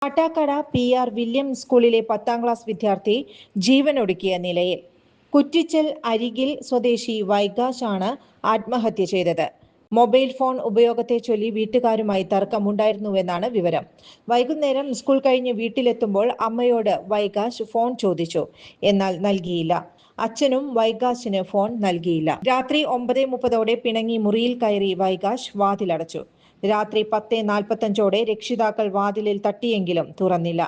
Kattakada PR William സ്കൂളിലെ 10ാം class വിദ്യാർത്ഥി ജീവനൊടുക്കിയ നിലയിൽ. കുറ്റിച്ചൽ അരികിൽ സ്വദേശി വൈകാശാണ് ആത്മഹത്യ ചെയ്തത്. മൊബൈൽ ഫോൺ ഉപയോഗത്തെ ചൊല്ലി വീട്ടുകാരുമായി തർക്കമുണ്ടായിരുന്നുവെന്നാണ് വിവരം. വൈകുന്നേരം സ്കൂൾ കഴിഞ്ഞ് വീട്ടിലെത്തുമ്പോൾ അമ്മയോട് വൈകാശ് ഫോൺ ചോദിച്ചു. എന്നാൽ നൽകിയില്ല. അച്ഛനും വൈകാശിന് ഫോൺ നൽകിയില്ല. രാത്രി 9:30 പിണങ്ങി മുറിയിൽ കയറി വൈകാശ് വാതിലടച്ചു. രാത്രി 10:45 രക്ഷിതാക്കൾ വാതിലിൽ തട്ടിയെങ്കിലും തുറന്നില്ല.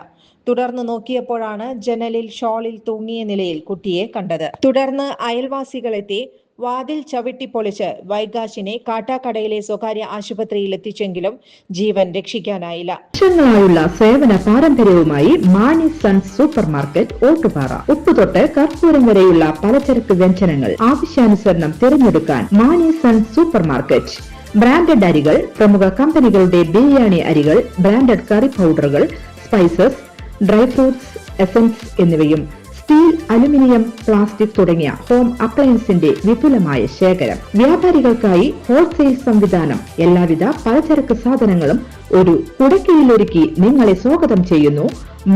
തുടർന്ന് നോക്കിയപ്പോഴാണ് ജനലിൽ ഷോളിൽ തൂങ്ങിയ നിലയിൽ കുട്ടിയെ കണ്ടത്. തുടർന്ന് അയൽവാസികളെത്തി വാതിൽ ചവിട്ടിപ്പൊളിച്ച് വൈകാശിനെ കാട്ടാക്കടയിലെ സ്വകാര്യ ആശുപത്രിയിൽ എത്തിച്ചെങ്കിലും ജീവൻ രക്ഷിക്കാനായില്ല. വർഷങ്ങളായുള്ള സേവന പാരമ്പര്യവുമായി Mani sons super market Ottupara. ഉപ്പ് തൊട്ട് കർപ്പൂരം വരെയുള്ള പലചരക്ക് വ്യഞ്ജനങ്ങൾ ആവശ്യാനുസരണം തിരഞ്ഞെടുക്കാൻ Mani sons super market. Branded അരികൾ, പ്രമുഖ കമ്പനികളുടെ ബിരിയാണി അരികൾ, ബ്രാൻഡഡ് കറി പൗഡറുകൾ, സ്പൈസസ്, ഡ്രൈ ഫ്രൂട്ട്സ്, എസൻസ് എന്നിവയും സ്റ്റീൽ, അലുമിനിയം, പ്ലാസ്റ്റിക് തുടങ്ങിയ ഹോം അപ്ലയൻസിന്റെ വിപുലമായ ശേഖരം. വ്യാപാരികൾക്കായി ഹോൾസെയിൽ സംവിധാനം. എല്ലാവിധ പലചരക്ക് സാധനങ്ങളും ഒരു കുടക്കീഴിലൊരുക്കി നിങ്ങളെ സ്വാഗതം ചെയ്യുന്നു.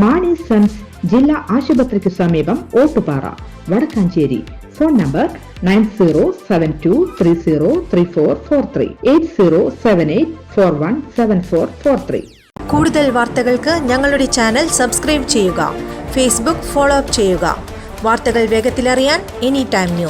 മാണി സൺസ് ജില്ലാ ആശുപത്രിക്ക് സമീപം ഓട്ടുപാറ, വടക്കാഞ്ചേരി. Phone number 9072303443 8078417443. കൂടുതൽ വാർത്തകൾക്ക് ഞങ്ങളുടെ ചാനൽ സബ്സ്ക്രൈബ് ചെയ്യുക. ഫേസ്ബുക്ക് ഫോളോ അപ്പ് ചെയ്യുക. വാർത്തകൾ വേഗത്തിലറിയാൻ എനി ടൈം ന്യൂസ്.